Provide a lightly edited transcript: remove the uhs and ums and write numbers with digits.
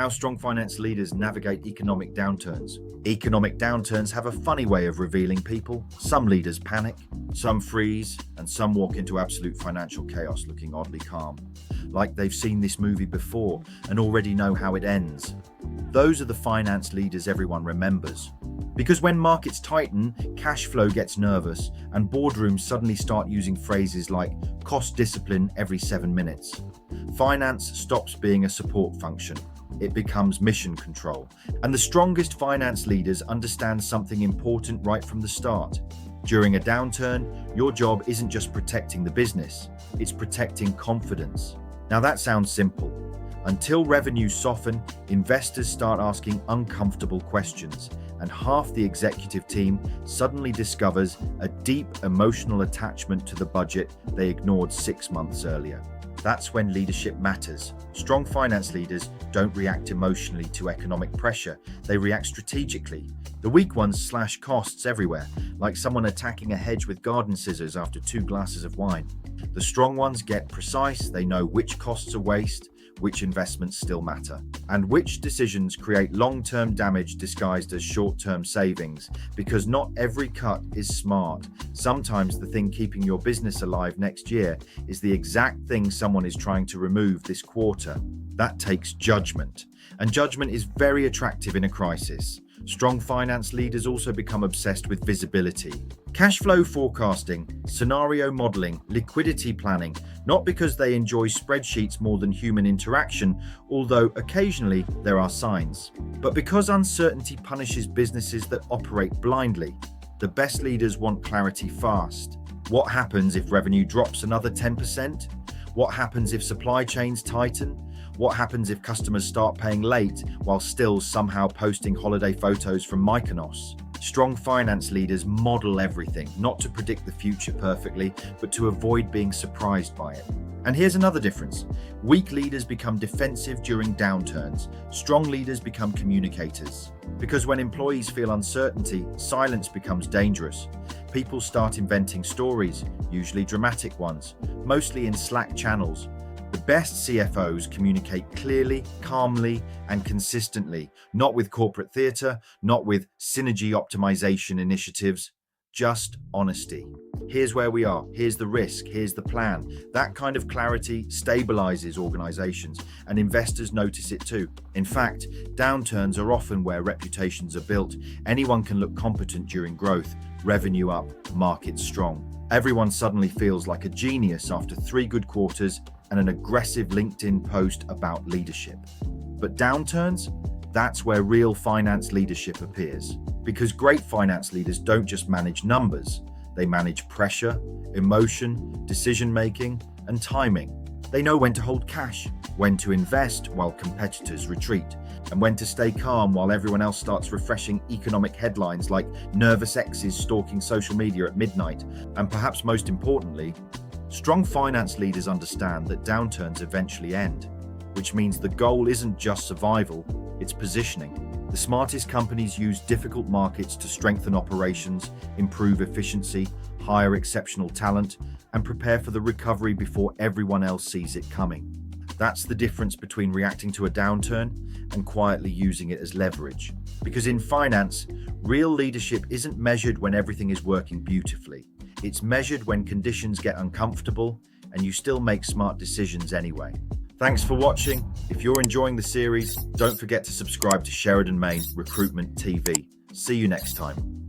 How strong finance leaders navigate economic downturns. Economic downturns have a funny way of revealing people. Some leaders panic, some freeze, and some walk into absolute financial chaos looking oddly calm, like they've seen this movie before and already know how it ends. Those are the finance leaders everyone remembers. Because when markets tighten, cash flow gets nervous, and boardrooms suddenly start using phrases like cost discipline every 7 minutes. Finance stops being a support function. It becomes mission control. And the strongest finance leaders understand something important right from the start. During a downturn, your job isn't just protecting the business, it's protecting confidence. Now that sounds simple. Until revenues soften, investors start asking uncomfortable questions, and half the executive team suddenly discovers a deep emotional attachment to the budget they ignored 6 months earlier. That's when leadership matters. Strong finance leaders don't react emotionally to economic pressure, they react strategically. The weak ones slash costs everywhere, like someone attacking a hedge with garden scissors after 2 glasses of wine. The strong ones get precise, they know which costs are waste, which investments still matter, and which decisions create long-term damage disguised as short-term savings, because not every cut is smart. Sometimes the thing keeping your business alive next year is the exact thing someone is trying to remove this quarter. That takes judgment, and judgment is very attractive in a crisis. Strong finance leaders also become obsessed with visibility. Cash flow forecasting, scenario modeling, liquidity planning, not because they enjoy spreadsheets more than human interaction, although occasionally there are signs, but because uncertainty punishes businesses that operate blindly. The best leaders want clarity fast. What happens if revenue drops another 10%? What happens if supply chains tighten? What happens if customers start paying late while still somehow posting holiday photos from Mykonos? Strong finance leaders model everything, not to predict the future perfectly, but to avoid being surprised by it. And here's another difference. Weak leaders become defensive during downturns. Strong leaders become communicators. Because when employees feel uncertainty, silence becomes dangerous. People start inventing stories, usually dramatic ones, mostly in Slack channels. The best CFOs communicate clearly, calmly, and consistently, not with corporate theatre, not with synergy optimization initiatives, just honesty. Here's where we are, here's the risk, here's the plan. That kind of clarity stabilizes organizations, and investors notice it too. In fact, downturns are often where reputations are built. Anyone can look competent during growth, revenue up, markets strong. Everyone suddenly feels like a genius after 3 good quarters and an aggressive LinkedIn post about leadership. But downturns, that's where real finance leadership appears. Because great finance leaders don't just manage numbers, they manage pressure, emotion, decision-making, and timing. They know when to hold cash, when to invest while competitors retreat, and when to stay calm while everyone else starts refreshing economic headlines like nervous exes stalking social media at midnight. And perhaps most importantly, strong finance leaders understand that downturns eventually end, which means the goal isn't just survival, it's positioning. The smartest companies use difficult markets to strengthen operations, improve efficiency, hire exceptional talent, and prepare for the recovery before everyone else sees it coming. That's the difference between reacting to a downturn and quietly using it as leverage. Because in finance, real leadership isn't measured when everything is working beautifully. It's measured when conditions get uncomfortable and you still make smart decisions anyway. Thanks for watching. If you're enjoying the series, don't forget to subscribe to Sheridan Main Recruitment TV. See you next time.